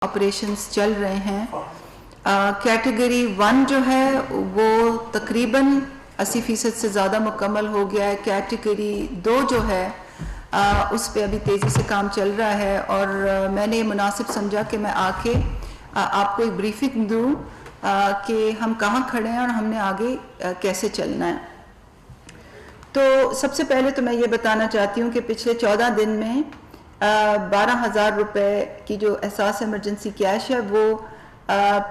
Operations چل رہے ہیں. کیٹیگری 1 جو ہے وہ تقریباً 80% سے زیادہ مکمل ہو گیا ہے. کیٹیگری 2 جو ہے اس پہ ابھی تیزی سے کام چل رہا ہے، اور میں نے مناسب سمجھا کہ میں آ کے آپ کو ایک بریفنگ دوں کہ ہم کہاں کھڑے ہیں اور ہم نے آگے کیسے چلنا ہے. تو سب سے پہلے تو میں یہ بتانا چاہتی ہوں کہ پچھلے 14 دن میں 12,000 روپے کی جو احساس ایمرجنسی کیش ہے وہ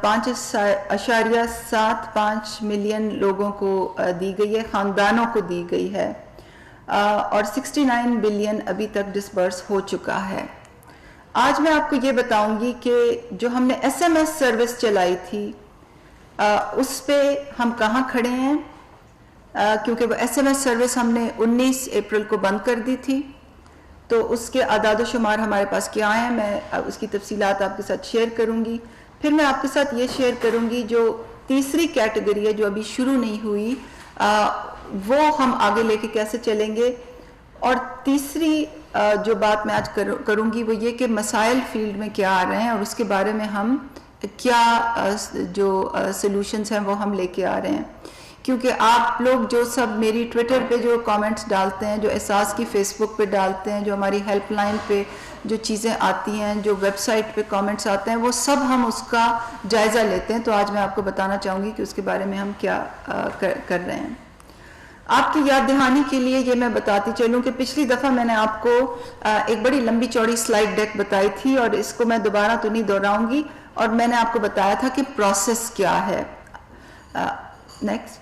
5.75 ملین لوگوں کو دی گئی ہے، خاندانوں کو دی گئی ہے، اور 69 بلین ابھی تک ڈسبرس ہو چکا ہے. آج میں آپ کو یہ بتاؤں گی کہ جو ہم نے SMS سروس چلائی تھی اس پہ ہم کہاں کھڑے ہیں، کیونکہ وہ SMS سروس ہم نے 19 اپریل کو بند کر دی تھی. تو اس کے اعداد و شمار ہمارے پاس کیا ہیں، میں اس کی تفصیلات آپ کے ساتھ شیئر کروں گی. پھر میں آپ کے ساتھ یہ شیئر کروں گی جو تیسری کیٹیگری ہے جو ابھی شروع نہیں ہوئی، وہ ہم آگے لے کے کیسے چلیں گے. اور تیسری جو بات میں آج کروں گی وہ یہ کہ مسائل فیلڈ میں کیا آ رہے ہیں اور اس کے بارے میں ہم کیا جو سلوشنز ہیں وہ ہم لے کے آ رہے ہیں. کیونکہ آپ لوگ جو سب میری ٹویٹر پہ جو کامنٹس ڈالتے ہیں، جو احساس کی فیس بک پہ ڈالتے ہیں، جو ہماری ہیلپ لائن پہ جو چیزیں آتی ہیں، جو ویب سائٹ پہ کامنٹس آتے ہیں، وہ سب ہم اس کا جائزہ لیتے ہیں. تو آج میں آپ کو بتانا چاہوں گی کہ اس کے بارے میں ہم کیا کر رہے ہیں. آپ کی یاد دہانی کے لیے یہ میں بتاتی چلوں کہ پچھلی دفعہ میں نے آپ کو ایک بڑی لمبی چوڑی سلائڈ ڈیک بتائی تھی، اور اس کو میں دوبارہ تو نہیں دہراؤں گی، اور میں نے آپ کو بتایا تھا کہ پروسیس کیا ہے. نیکسٹ.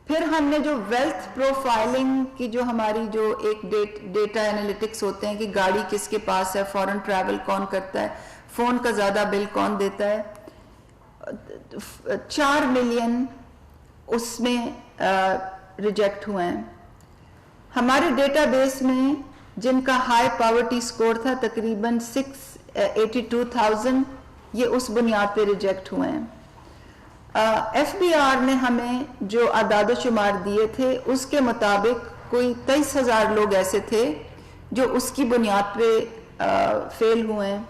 پھر ہم نے جو ویلتھ پروفائلنگ کی جو ہماری جو ایک ڈیٹا انالیٹکس ہوتے ہیں کہ گاڑی کس کے پاس ہے، فورن ٹریول کون کرتا ہے، فون کا زیادہ بل کون دیتا ہے، 4 ملین اس میں ریجیکٹ ہوئے ہیں. ہمارے ڈیٹا بیس میں جن کا ہائی پاورٹی سکور تھا تقریباً 682,000، یہ اس بنیاد پہ ریجیکٹ ہوئے ہیں. FBR نے ہمیں جو اعداد و شمار دیے تھے اس کے مطابق کوئی 23,000 لوگ ایسے تھے جو اس کی بنیاد پہ فیل ہوئے ہیں.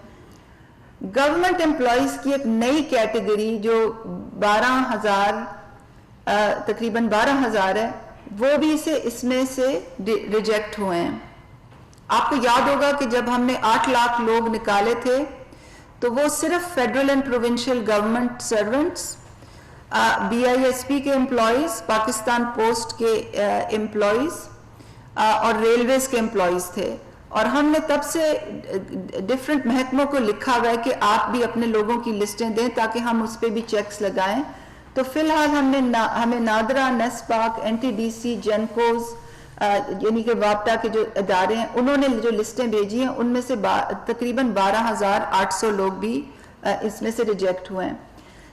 گورنمنٹ امپلائیز کی ایک نئی کیٹیگری جو 12,000 تقریباً 12,000 ہے، وہ بھی اس میں سے ریجیکٹ ہوئے ہیں. آپ کو یاد ہوگا کہ جب ہم نے 8 لاکھ لوگ نکالے تھے تو وہ صرف federal and provincial government servants, BISP کے امپلائیز، پاکستان پوسٹ کے امپلائیز اور ریلویز کے امپلائیز تھے. اور ہم نے تب سے ڈفرینٹ محکموں کو لکھا ہوا ہے کہ آپ بھی اپنے لوگوں کی لسٹیں دیں تاکہ ہم اس پہ بھی چیکس لگائیں. تو فی الحال ہمیں نادرا، نیسپاک، NTDC، جنکوز یعنی کہ وابٹا کے جو ادارے ہیں انہوں نے جو لسٹیں بھیجی ہیں ان میں سے تقریباً 12,800 لوگ بھی اس میں سے ریجیکٹ ہوئے ہیں.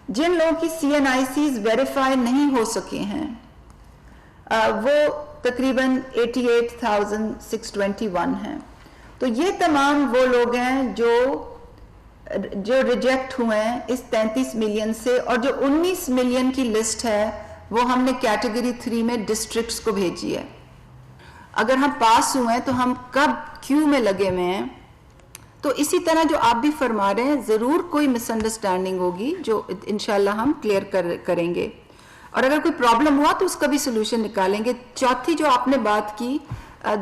جن لوگوں کی CNICs ویریفائی نہیں ہو سکے ہیں وہ تقریباً 88,621 ہیں. تو یہ تمام وہ لوگ ہیں جو ریجیکٹ ہوئے ہیں اس 33 ملین سے. اور جو 19 ملین کی لسٹ ہے وہ ہم نے کیٹیگری 3 میں ڈسٹرکٹس کو بھیجی ہے. اگر ہم پاس ہوئے ہیں تو ہم کب کیو میں لگے ہوئے ہیں. تو اسی طرح جو آپ بھی فرما رہے ہیں ضرور کوئی مس انڈرسٹینڈنگ ہوگی جو انشاءاللہ ہم کلیئر کریں گے، اور اگر کوئی پرابلم ہوا تو اس کا بھی سلوشن نکالیں گے. چوتھی جو آپ نے بات کی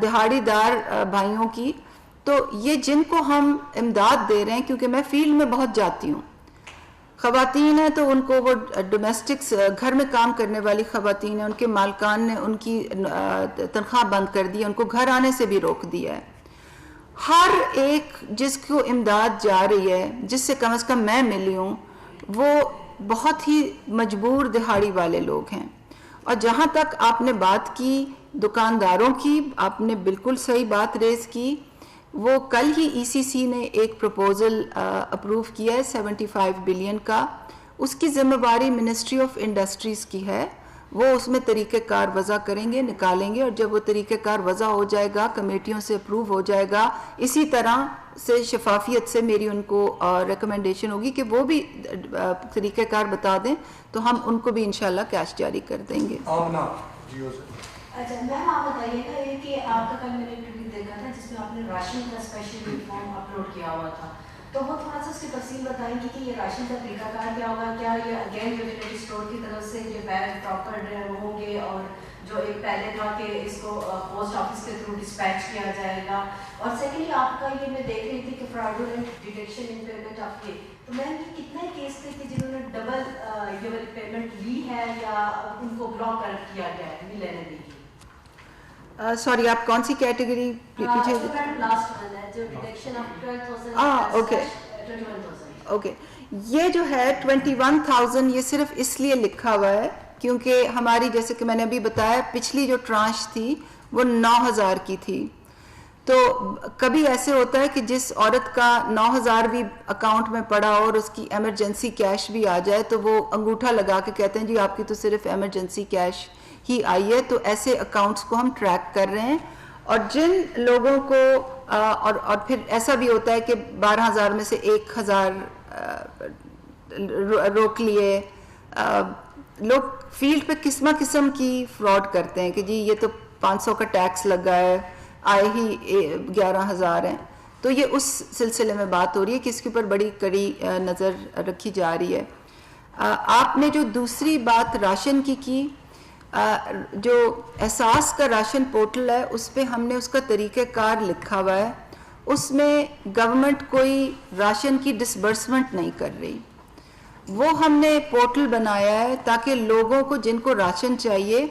دہاڑی دار بھائیوں کی، تو یہ جن کو ہم امداد دے رہے ہیں، کیونکہ میں فیلڈ میں بہت جاتی ہوں، خواتین ہیں تو ان کو وہ ڈومیسٹکس گھر میں کام کرنے والی خواتین ہیں، ان کے مالکان نے ان کی تنخواہ بند کر دی، ان کو گھر آنے سے بھی روک دیا ہے. ہر ایک جس کو امداد جا رہی ہے، جس سے کم از کم میں ملی ہوں، وہ بہت ہی مجبور دہاڑی والے لوگ ہیں. اور جہاں تک آپ نے بات کی دکانداروں کی، آپ نے بالکل صحیح بات ریز کی. وہ کل ہی ECC نے ایک پروپوزل اپروو کیا ہے 75 بلین کا. اس کی ذمہ داری منسٹری آف انڈسٹریز کی ہے. وہ اس میں طریقہ کار وضع کریں گے، نکالیں گے، اور جب وہ طریقہ کار وضع ہو جائے گا، کمیٹیوں سے اپروو ہو جائے گا، اسی طرح سے شفافیت سے میری ان کو ریکمنڈیشن ہوگی کہ وہ بھی طریقہ کار بتا دیں تو ہم ان کو بھی انشاءاللہ کیش جاری کر دیں گے. اچھا میم آپ بتائیے گا کہ آپ کا کل میں نے ٹویٹ دیکھا تھا جس میں آپ نے راشن کا اسپیشل فارم اپلوڈ کیا ہوا تھا، تو وہ تھوڑا سا اس کی تفصیل بتائیں گے کہ یہ راشن کا طریقہ کار کیا ہوگا, کیا یہ اگین یونیٹری اسٹور کی طرف سے یہ بیگ پراپر ہوں گے, اور جو ایک پہلے تھا کہ اس کو پوسٹ آفس کے تھرو ڈسپیچ کیا جائے گا, اور سیکنڈلی آپ کا یہ میں دیکھ رہی تھی کہ فراڈولنٹ ڈیٹیکشن ان پیمنٹ آپ کے, تو میں یہ کتنے کیس تھے کہ جنہوں نے ڈبل یہ پیمنٹ لی ہے یا ان کو بلاک کیا گیا ہے نہیں لینے دی گئی؟ سوری آپ کون سی کیٹیگری پیچھے؟ لاسٹ ون ہے جو ڈیٹیکشن آف 12,000 اوکے 21,000. اوکے, یہ جو ہے 21,000 یہ صرف اس لیے لکھا ہوا ہے کیونکہ ہماری جیسے کہ میں نے ابھی بتایا پچھلی جو ٹرانش تھی وہ 9,000 کی تھی. تو کبھی ایسے ہوتا ہے کہ جس عورت کا 9,000 بھی اکاؤنٹ میں پڑا ہو اور اس کی ایمرجنسی کیش بھی آ جائے تو وہ انگوٹھا لگا کے کہتے ہیں جی آپ کی تو صرف ایمرجنسی کیش ہی آئی ہے. تو ایسے اکاؤنٹس کو ہم ٹریک کر رہے ہیں, اور جن لوگوں کو اور پھر ایسا بھی ہوتا ہے کہ 12,000 میں سے 1,000 روک لیے. لوگ فیلڈ پہ قسم کی فراڈ کرتے ہیں کہ جی یہ تو 500 کا ٹیکس لگا ہے, آئے ہی 11,000 ہیں. تو یہ اس سلسلے میں بات ہو رہی ہے کہ اس کے اوپر بڑی کڑی نظر رکھی جا رہی ہے. آپ نے جو دوسری بات راشن کی جو احساس کا راشن پورٹل ہے اس پہ ہم نے اس کا طریقہ کار لکھا ہوا ہے. اس میں گورنمنٹ کوئی راشن کی ڈسبرسمنٹ نہیں کر رہی, وہ ہم نے پورٹل بنایا ہے تاکہ لوگوں کو جن کو راشن چاہیے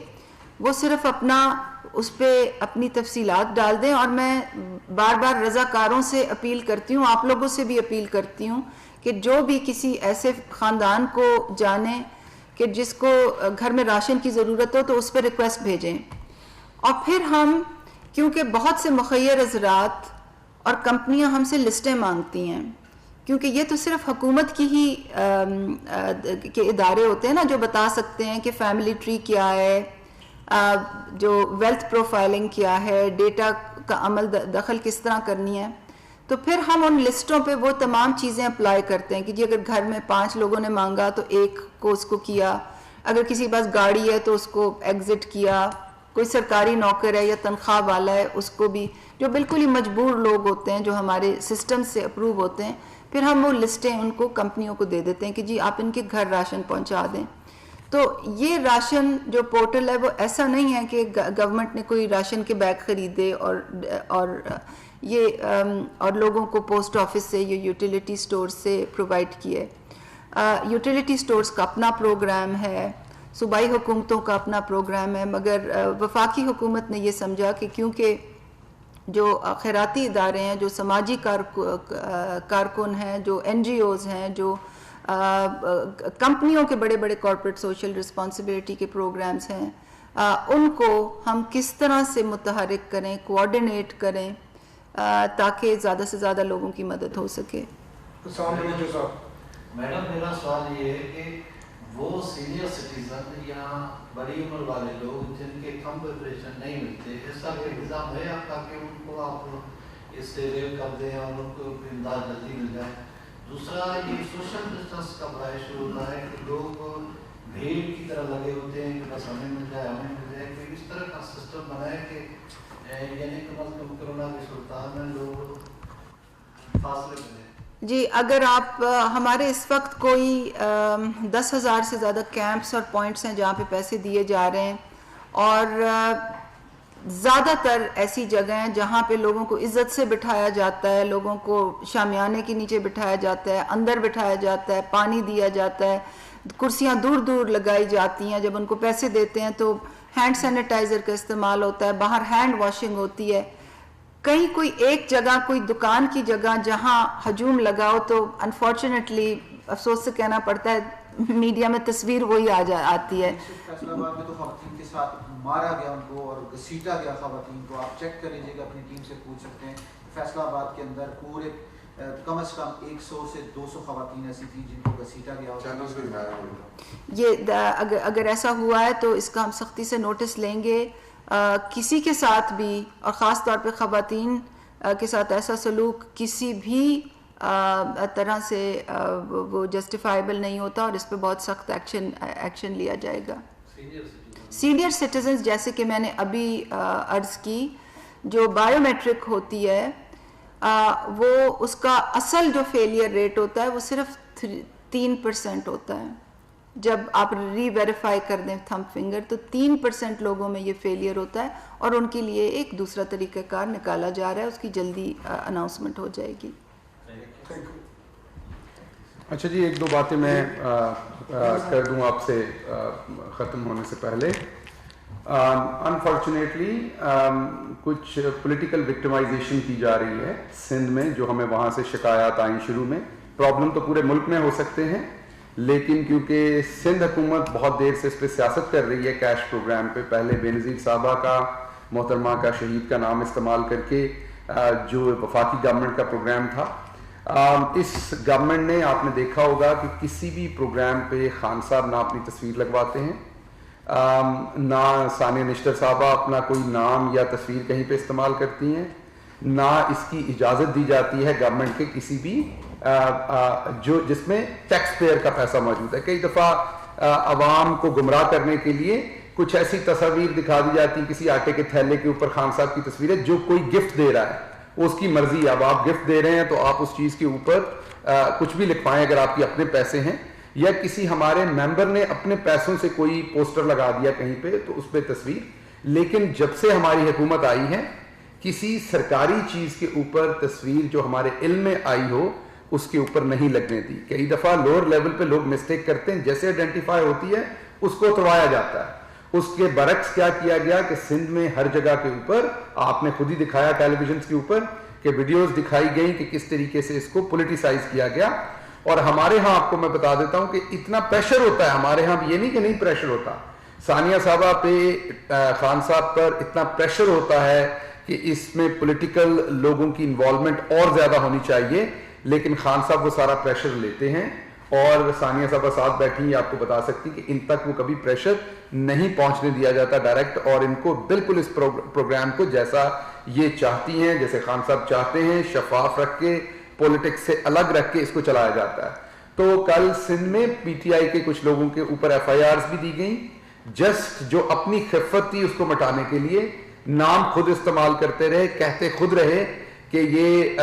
وہ صرف اپنا اس پہ اپنی تفصیلات ڈال دیں. اور میں بار بار رضاکاروں سے اپیل کرتی ہوں, آپ لوگوں سے بھی اپیل کرتی ہوں کہ جو بھی کسی ایسے خاندان کو جانیں کہ جس کو گھر میں راشن کی ضرورت ہو تو اس پہ ریکویسٹ بھیجیں. اور پھر ہم کیونکہ بہت سے مخیر حضرات اور کمپنیاں ہم سے لسٹیں مانگتی ہیں, کیونکہ یہ تو صرف حکومت کی ہی کے ادارے ہوتے ہیں نا جو بتا سکتے ہیں کہ فیملی ٹری کیا ہے, جو ویلتھ پروفائلنگ کیا ہے, ڈیٹا کا عمل دخل کس طرح کرنی ہے. تو پھر ہم ان لسٹوں پہ وہ تمام چیزیں اپلائی کرتے ہیں کہ جی اگر گھر میں 5 لوگوں نے مانگا تو 1 کو اس کو کیا, اگر کسی کے پاس گاڑی ہے تو اس کو ایگزٹ کیا, کوئی سرکاری نوکر ہے یا تنخواہ والا ہے اس کو بھی, جو بالکل ہی مجبور لوگ ہوتے ہیں جو ہمارے سسٹم سے اپروو ہوتے ہیں, پھر ہم وہ لسٹیں ان کو کمپنیوں کو دے دیتے ہیں کہ جی آپ ان کے گھر راشن پہنچا دیں. تو یہ راشن جو پورٹل ہے وہ ایسا نہیں ہے کہ گورنمنٹ نے کوئی راشن کے بیگ خریدے اور یہ اور لوگوں کو پوسٹ آفس سے یا یوٹیلیٹی سٹور سے پرووائڈ کیے. یوٹیلیٹی سٹورز کا اپنا پروگرام ہے, صوبائی حکومتوں کا اپنا پروگرام ہے, مگر وفاقی حکومت نے یہ سمجھا کہ کیونکہ جو خیراتی ادارے ہیں, جو سماجی کارکن ہیں, جو NGOs ہیں, جو کمپنیوں کے بڑے بڑے کارپوریٹ سوشل رسپانسبلٹی کے پروگرامز ہیں, ان کو ہم کس طرح سے متحرک کریں, کوآرڈینیٹ کریں تاکہ زیادہ سے زیادہ لوگوں کی مدد ہو سکے. میڈم میرا سوال یہ ہے کہ وہ سینئر سٹیزن یا بڑی عمر والے لوگ جن کے کم پریپریشن نہیں ملتے, ایسا کوئی انتظام ہے آپ کا کہ ان کو آپ اس سے ریل کر دیں اور ان کو امداد جلدی مل جائے؟ دوسرا یہ سوشل ڈسٹینس کا بڑا ایشو ہوتا ہے کہ لوگ بھیڑ کی طرح لگے ہوتے ہیں کہ بس ہمیں مل جائے ہمیں مل جائے. کوئی اس طرح کا سسٹم بنائے کہ یعنی کہ مطلب کرونا کی صورتحال میں لوگ فاصلے کریں. جی, اگر آپ ہمارے اس وقت کوئی 10,000 سے زیادہ کیمپس اور پوائنٹس ہیں جہاں پہ پیسے دیے جا رہے ہیں, اور زیادہ تر ایسی جگہ ہیں جہاں پہ لوگوں کو عزت سے بٹھایا جاتا ہے, لوگوں کو شامیانے کے نیچے بٹھایا جاتا ہے, اندر بٹھایا جاتا ہے, پانی دیا جاتا ہے, کرسیاں دور دور لگائی جاتی ہیں. جب ان کو پیسے دیتے ہیں تو ہینڈ سینیٹائزر کا استعمال ہوتا ہے, باہر ہینڈ واشنگ ہوتی ہے. کہیں کوئی ایک جگہ, کوئی دکان کی جگہ جہاں ہجوم لگاؤ تو انفارچونیٹلی افسوس سے کہنا پڑتا ہے میڈیا میں تصویر وہی آتی ہے. فیصلہ آباد میں تو خواتین کے ساتھ مارا گیا ان کو اور گھسیٹا گیا خواتین کو. آپ چیک کر لیجیے گا, اپنی ٹیم سے پوچھ سکتے ہیں. فیصلہ آباد کے اندر پورے کم از کم 100 سے 200 خواتین ایسی تھیں جن کو گھسیٹا گیا. یہ اگر ایسا ہوا ہے تو اس کا ہم سختی سے نوٹس لیں گے. کسی کے ساتھ بھی, اور خاص طور پہ خواتین کے ساتھ ایسا سلوک کسی بھی طرح سے وہ جسٹیفائبل نہیں ہوتا, اور اس پہ بہت سخت ایکشن لیا جائے گا. سینئر سٹیزنز جیسے کہ میں نے ابھی عرض کی, جو بائیو میٹرک ہوتی ہے وہ اس کا اصل جو فیلئر ریٹ ہوتا ہے وہ صرف 3% ہوتا ہے. جب آپ ری ویریفائی کر دیں تھمب فنگر تو 3% لوگوں میں یہ فیلئر ہوتا ہے اور ان کے لیے ایک دوسرا طریقہ کار نکالا جا رہا ہے, اس کی جلدی اناؤنسمنٹ ہو جائے گی. اچھا جی, ایک دو باتیں میں کر دوں آپ سے ختم ہونے سے پہلے. انفارچونیٹلی کچھ پولیٹیکل وکٹمائزیشن کی جا رہی ہے سندھ میں, جو ہمیں وہاں سے شکایات آئیں شروع میں. پرابلم تو پورے ملک میں ہو سکتے ہیں, لیکن کیونکہ سندھ حکومت بہت دیر سے اس پہ سیاست کر رہی ہے کیش پروگرام پہ, پہلے بے نظیر صاحبہ کا, محترمہ کا, شہید کا نام استعمال کر کے جو وفاقی گورنمنٹ کا پروگرام تھا, اس گورنمنٹ نے, آپ نے دیکھا ہوگا کہ کسی بھی پروگرام پہ خان صاحب نہ اپنی تصویر لگواتے ہیں, نہ ثانیہ نشتر صاحبہ اپنا کوئی نام یا تصویر کہیں پہ استعمال کرتی ہیں, نہ اس کی اجازت دی جاتی ہے گورنمنٹ کے کسی بھی جو جس میں ٹیکس پیئر کا پیسہ موجود ہے. کئی دفعہ عوام کو گمراہ کرنے کے لیے کچھ ایسی تصاویر دکھا دی جاتی ہیں, کسی آٹے کے تھیلے کے اوپر خان صاحب کی تصویر ہے, جو کوئی گفٹ دے رہا ہے وہ اس کی مرضی ہے. اب آپ گفٹ دے رہے ہیں تو آپ اس چیز کے اوپر کچھ بھی لکھوائیں اگر آپ کے اپنے پیسے ہیں, یا کسی ہمارے ممبر نے اپنے پیسوں سے کوئی پوسٹر لگا دیا کہیں پہ تو اس پہ تصویر. لیکن جب سے ہماری حکومت آئی ہے کسی سرکاری چیز کے اوپر تصویر جو ہمارے علم میں آئی ہو اس کے اوپر نہیں لگنے دی. کئی دفعہ لوور لیول پہ لوگ مسٹیک کرتے ہیں, جیسے آئیڈینٹیفائی ہوتی ہے اس کو اتروایا جاتا ہے. اس کے برعکس کیا کیا گیا کہ سندھ میں ہر جگہ کے اوپر, آپ نے خود ہی دکھایا ٹیلی ویژنز کے اوپر کہ ویڈیوز دکھائی گئی کہ کس طریقے سے اس کو پولیٹیسائز کیا گیا. اور ہمارے ہاں آپ کو میں بتا دیتا ہوں کہ اتنا پریشر ہوتا ہے ہمارے ہاں, یہ نہیں کہ نہیں پریشر ہوتا, ثانیہ صاحبہ پہ, خان صاحب پر اتنا پریشر ہوتا ہے کہ اس میں پولیٹیکل لوگوں کی انوالومنٹ اور زیادہ ہونی چاہیے, لیکن خان صاحب وہ سارا پریشر لیتے ہیں. اور ثانیہ صاحبہ ساتھ بیٹھی ہیں, آپ کو بتا سکتی کہ ان تک وہ کبھی پریشر نہیں پہنچنے دیا جاتا ڈائریکٹ, اور ان کو بالکل اس پروگرام کو جیسا یہ چاہتی ہیں, جیسے خان صاحب چاہتے ہیں, شفاف رکھ کے, پولیٹکس سے الگ رکھ کے اس کو چلایا جاتا ہے. تو کل سندھ میں پی ٹی آئی کے کچھ لوگوں کے اوپر ایف آئی آرز بھی دی گئیں, جسٹ جو اپنی خفت تھی اس کو مٹانے کے لیے. نام خود استعمال کرتے رہے, کہتے خود رہے کہ یہ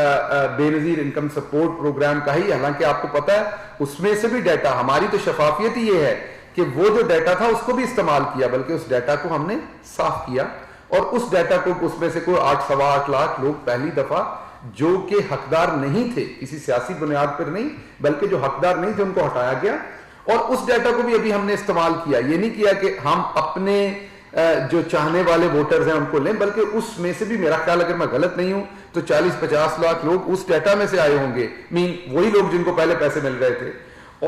بے نظیر انکم سپورٹ پروگرام کا ہی, حالانکہ آپ کو پتا ہے اس میں سے بھی ڈیٹا, ہماری تو شفافیت ہی یہ ہے کہ وہ جو ڈیٹا تھا اس کو بھی استعمال کیا, بلکہ اس ڈیٹا کو ہم نے صاف کیا, اور اس ڈیٹا کو اس میں سے کوئی 8.8 لاکھ لوگ پہلی دفعہ جو کہ حقدار نہیں تھے, کسی سیاسی بنیاد پر نہیں بلکہ جو حقدار نہیں تھے ان کو ہٹایا گیا, اور اس ڈیٹا کو بھی ابھی ہم نے استعمال کیا. یہ نہیں کیا کہ ہم اپنے جو چاہنے والے ووٹرز ہیں ان کو لیں, بلکہ اس میں سے بھی میرا خیال اگر میں غلط نہیں ہوں تو 40-50 لاکھ لوگ اس ڈیٹا میں سے آئے ہوں گے, وہی لوگ جن کو پہلے پیسے مل رہے تھے,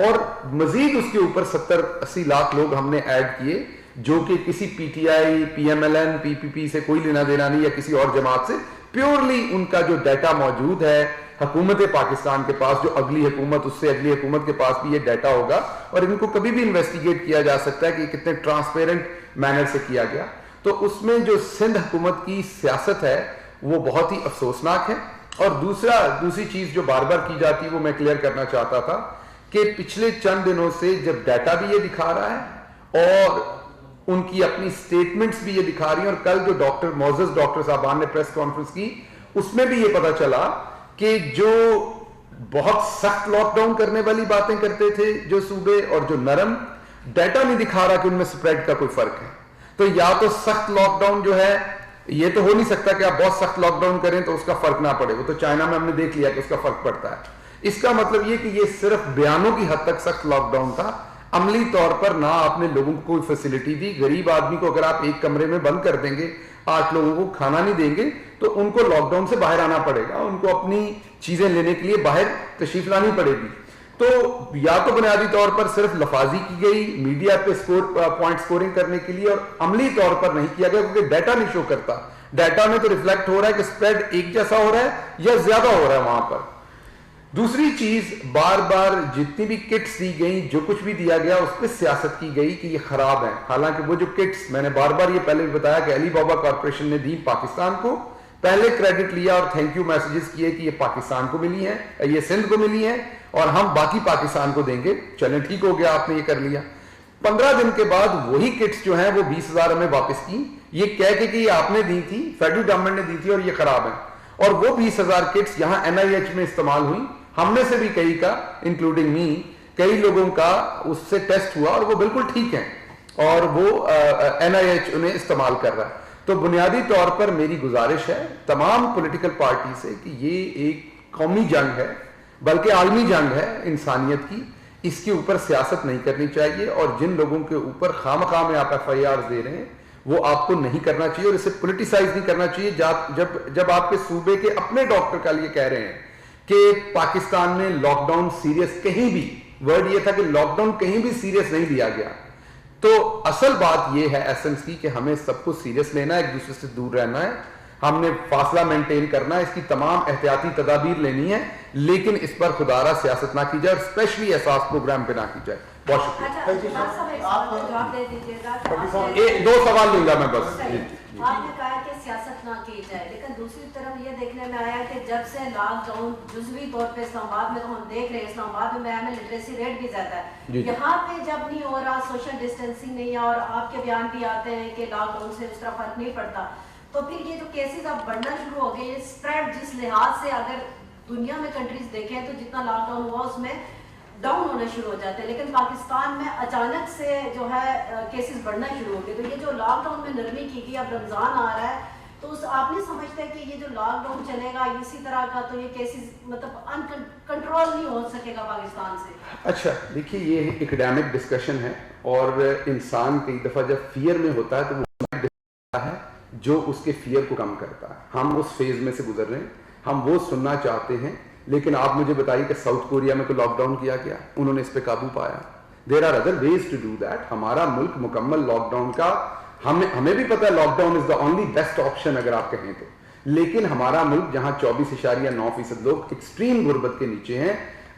اور مزید اس کے اوپر 70-80 لاکھ لوگ ہم نے ایڈ کیے جو کہ کسی P T I, P M L N, P P P سے کوئی لینا دینا نہیں, یا کسی اور جماعت سے. پیورلی ان کا جو ڈیٹا موجود ہے حکومت پاکستان کے پاس, جو اگلی حکومت, اس سے اگلی حکومت کے پاس بھی یہ ڈیٹا ہوگا, اور ان کو کبھی بھی انویسٹیگیٹ کیا جا سکتا ہے کہ کتنے ٹرانسپیرنٹ مینر سے کیا گیا. تو اس میں جو سندھ حکومت کی سیاست ہے وہ بہت ہی افسوسناک ہے. اور دوسری چیز جو بار بار کی جاتی ہے وہ میں کلیئر کرنا چاہتا تھا کہ پچھلے چند دنوں سے جب ڈیٹا بھی یہ دکھا رہا ہے اور ان کی اپنی سٹیٹمنٹس بھی یہ دکھا رہی ہیں, اور کل جو ڈاکٹر صاحبان نے پریس کانفرنس کی اس میں بھی یہ پتا چلا کہ جو بہت سخت لاک ڈاؤن کرنے والی باتیں کرتے تھے جو صوبے, اور جو نرم, ڈیٹا نہیں دکھا رہا کہ ان میں سپریڈ کا کوئی فرق ہے. تو یا تو سخت لاک ڈاؤن جو ہے, یہ تو ہو نہیں سکتا کہ آپ بہت سخت لاک ڈاؤن کریں تو اس کا فرق نہ پڑے, وہ تو چائنا میں ہم نے دیکھ لیا کہ اس کا فرق پڑتا ہے. اس کا مطلب یہ کہ یہ صرف بیانوں کی حد تک سخت لاک ڈاؤن تھا, عملی طور پر نہ آپ نے لوگوں کو کوئی فیسلٹی دی. غریب آدمی کو اگر آپ ایک کمرے میں بند کر دیں گے, 8 لوگوں کو کھانا نہیں دیں گے, تو ان کو لاک ڈاؤن سے باہر آنا پڑے گا, ان کو اپنی چیزیں لینے کے لیے باہر تشریف لانی پڑے گی. تو یا تو بنیادی طور پر صرف لفاظی کی گئی میڈیا پہ پوائنٹ سکورنگ کرنے کے لیے, اور عملی طور پر نہیں کیا گیا کیونکہ ڈیٹا نہیں شو کرتا. ڈیٹا میں تو ریفلیکٹ ہو رہا ہے کہ سپریڈ ایک جیسا ہو رہا ہے یا زیادہ ہو رہا ہے وہاں پر. دوسری چیز, بار بار جتنی بھی کٹس دی گئیں, جو کچھ بھی دیا گیا اس پہ سیاست کی گئی کہ یہ خراب ہے. حالانکہ وہ جو کٹس, میں نے بار بار یہ پہلے بھی بتایا کہ علی بابا کارپوریشن نے دی پاکستان کو, پہلے کریڈٹ لیا اور تھینک یو میسیجز کیے کہ یہ پاکستان کو ملی ہیں, یہ سندھ کو ملی ہیں, اور ہم باقی پاکستان کو دیں گے. چلیں ٹھیک ہو گیا, آپ نے یہ کر لیا. 15 دن کے بعد وہی کٹس جو ہیں وہ 20,000 ہمیں واپس کی, یہ کہہ کے کہ یہ آپ نے دی تھی, فیڈرل گورنمنٹ نے دی تھی اور یہ خراب ہے. اور وہ 20,000 کٹس یہاں NIH میں استعمال ہوئی. ہم میں سے بھی کئی کا انکلوڈنگ می کئی لوگوں کا اس سے ٹیسٹ ہوا اور وہ بالکل ٹھیک ہیں اور وہ NIH انہیں استعمال کر رہا ہے. تو بنیادی طور پر میری گزارش ہے تمام پولیٹیکل پارٹی سے کہ یہ ایک قومی جنگ ہے بلکہ عالمی جنگ ہے انسانیت کی. اس کے اوپر سیاست نہیں کرنی چاہیے اور جن لوگوں کے اوپر خواہ میں آپ FIRs دے رہے ہیں وہ آپ کو نہیں کرنا چاہیے اور اسے پولیٹیسائز نہیں کرنا چاہیے. جب آپ کے صوبے کے اپنے ڈاکٹر کا یہ کہہ رہے ہیں کہ پاکستان میں لاک ڈاؤن سیریس کہیں بھی، ورڈ یہ تھا کہ لاک ڈاؤن کہیں بھی سیریس نہیں لیا گیا، تو اصل بات یہ ہے ایسنس کی کہ ہمیں سب کو سیریس لینا ہے، ایک دوسرے سے دور رہنا ہے، ہم نے فاصلہ مینٹین کرنا ہے، اس کی تمام احتیاطی تدابیر لینی ہے، لیکن اس پر خدارہ سیاست نہ کی جائے اور اسپیشلی احساس پروگرام پہ نہ کی جائے. بہت شکریہ. دو سوال لوں گا میں بس. آپ نے کہا کہ سیاست نہ کی جائے، لیکن دوسری طرف یہ دیکھنے میں آیا کہ جب سے لاک ڈاؤن جزوی طور پہ اسلام آباد میں تو ہم دیکھ رہے ہیں اسلام آباد میں لٹریسی ریٹ بھی زیادہ ہے، یہاں پہ جب نہیں ہو رہا، سوشل ڈسٹینسنگ نہیں ہے اور آپ کے بیان بھی آتے ہیں کہ لاک ڈاؤن سے اس طرح فرق نہیں پڑتا، تو پھر یہ جو کیسز اب بڑھنا شروع ہو گئے، یہ اسپریڈ جس لحاظ سے اگر دنیا میں کنٹریز دیکھیں تو جتنا لاک ڈاؤن ہوا اس میں ڈاؤن ہونا شروع ہو جاتے ہیں، لیکن پاکستان میں اچانک سے جو ہے کیسز بڑھنا شروع ہو گئے. تو یہ جو لاک ڈاؤن میں نرمی کی گئی، اب رمضان آ رہا ہے، تو آپ نہیں سمجھتے کہ یہ جو لاک ڈاؤن چلے گا اسی طرح کا تو یہ کیسز مطلب کنٹرول نہیں ہو سکے گا پاکستان سے؟ اچھا دیکھیے، یہ ایکڈیمک ڈسکشن ہے اور انسان کئی دفعہ جب فیئر میں ہوتا ہے تو وہ ہے جو اس کے فیئر کو کم کرتا ہے. ہم اس فیز میں سے گزر رہے ہیں، ہم وہ سننا چاہتے ہیں، لیکن آپ مجھے بتائیے کہ ساؤتھ کوریا میں تو لاک ڈاؤن کیا گیا، انہوں نے اس پہ قابو پایا. There are other ways to do that. ہمارا ملک مکمل لاک ڈاؤن کا ہمیں بھی پتا ہے lockdown is the only best option اگر آپ کہیں تو، لیکن ہمارا ملک جہاں 24.9% لوگ ایکسٹریم غربت کے نیچے ہیں،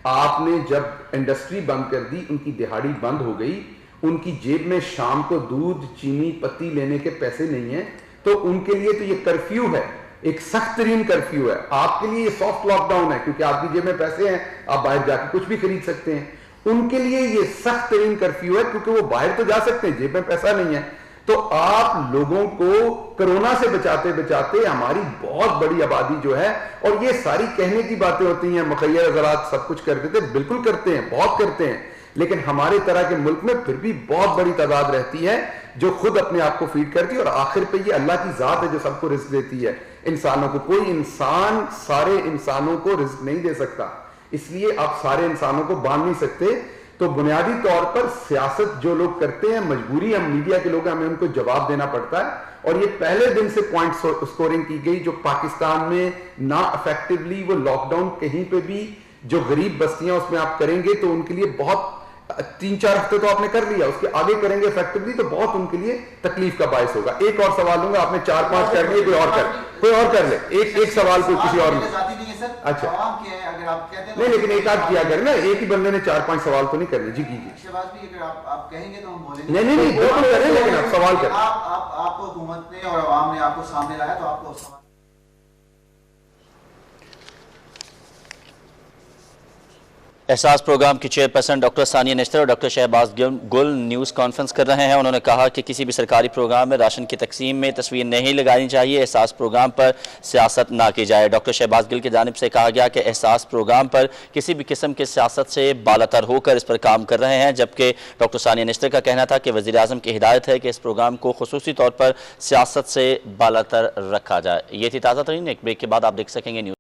آپ نے جب انڈسٹری بند کر دی، ان کی دہاڑی بند ہو گئی، ان کی جیب میں شام کو دودھ چینی پتی لینے کے پیسے نہیں ہیں، تو ان کے لیے تو یہ کرفیو ہے، ایک سخت ترین کرفیو ہے. آپ کے لیے یہ سافٹ لاک ڈاؤن ہے کیونکہ آپ کی جیب میں پیسے ہیں، آپ باہر جا کے کچھ بھی خرید سکتے ہیں. ان کے لیے یہ سخت ترین کرفیو ہے کیونکہ وہ باہر تو جا سکتے ہیں، جیب میں پیسہ نہیں ہے. تو آپ لوگوں کو کرونا سے بچاتے بچاتے ہماری بہت بڑی آبادی جو ہے، اور یہ ساری کہنے کی باتیں ہوتی ہیں مخیر حضرات سب کچھ کر دیتے، بالکل کرتے ہیں، بہت کرتے ہیں، لیکن ہمارے طرح کے ملک میں پھر بھی بہت بڑی تعداد رہتی ہے جو خود اپنے آپ کو فیڈ کرتی ہے، اور آخر پہ یہ اللہ کی ذات ہے جو سب کو رزق دیتی ہے انسانوں کو. کوئی انسان سارے انسانوں کو رزق نہیں دے سکتا، اس لیے آپ سارے انسانوں کو باندھ نہیں سکتے. تو بنیادی طور پر سیاست جو لوگ کرتے ہیں، مجبوری ہم میڈیا کے لوگ ہمیں ان کو جواب دینا پڑتا ہے. اور یہ پہلے دن سے پوائنٹ سکورنگ کی گئی جو پاکستان میں نا افیکٹولی وہ لاک ڈاؤن کہیں پہ بھی جو غریب بستیاں اس میں آپ کریں گے تو ان کے لیے بہت 3-4 ہفتے تو آپ نے کر لیا، اس کے آگے کریں گے افیکٹولی تو بہت ان کے لیے تکلیف کا باعث ہوگا. ایک اور سوال لوں گا، آپ نے 4-5 کر لیے، کوئی اور کر لے. ایک سوال کوئی کسی اور اچھا نہیں، لیکن ایک آدھ کیا کریں نا، ایک ہی بندے نے 4-5 سوال تو نہیں کرنے. جی کیجیے. نہیں بالکل کریں، لیکن آپ سوال کریں. آپ کو حکومت نے اور عوام نے آپ کو سامنے لایا تو آپ کو احساس پروگرام کی چیئرپرسن ڈاکٹر ثانیہ نشتر اور ڈاکٹر شہباز گل نیوز کانفرنس کر رہے ہیں. انہوں نے کہا کہ کسی بھی سرکاری پروگرام میں راشن کی تقسیم میں تصویر نہیں لگانی چاہیے، احساس پروگرام پر سیاست نہ کی جائے. ڈاکٹر شہباز گل کی جانب سے کہا گیا کہ احساس پروگرام پر کسی بھی قسم کے سیاست سے بالاتر ہو کر اس پر کام کر رہے ہیں، جبکہ ڈاکٹر ثانیہ نشتر کا کہنا تھا کہ وزیر اعظم کی ہدایت ہے کہ اس پروگرام کو خصوصی طور پر سیاست سے بالاتر رکھا جائے. یہ تھی تازہ ترین. ایک بریک کے بعد آپ دیکھ سکیں گے نیوز